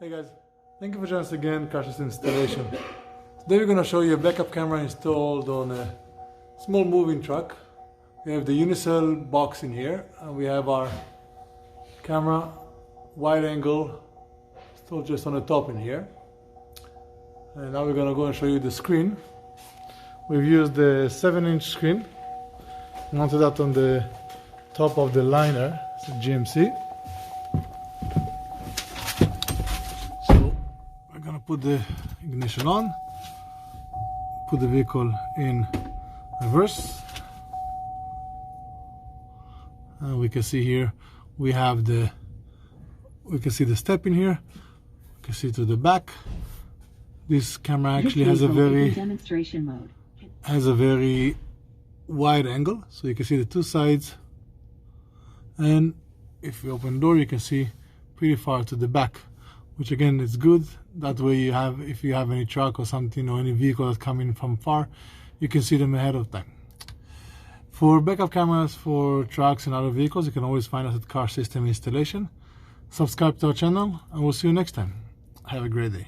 Hey guys, thank you for joining us again, Car System Installation. Today we're going to show you a backup camera installed on a small moving truck. We have the Unicell box in here, and we have our camera wide angle still just on the top in here. And now we're going to go and show you the screen. We've used the 7-inch screen, mounted that on the top of the liner. It's a GMC. Put the ignition on, put the vehicle in reverse, and we can see here we can see the step in here. We can see to the back. This camera actually has a very wide angle, so you can see the two sides, and if you open the door you can see pretty far to the back, which again is good. That way you have, if you have any truck or something or any vehicle that's coming from far, you can see them ahead of time. For backup cameras for trucks and other vehicles, you can always find us at Car System Installation. Subscribe to our channel and we'll see you next time. Have a great day.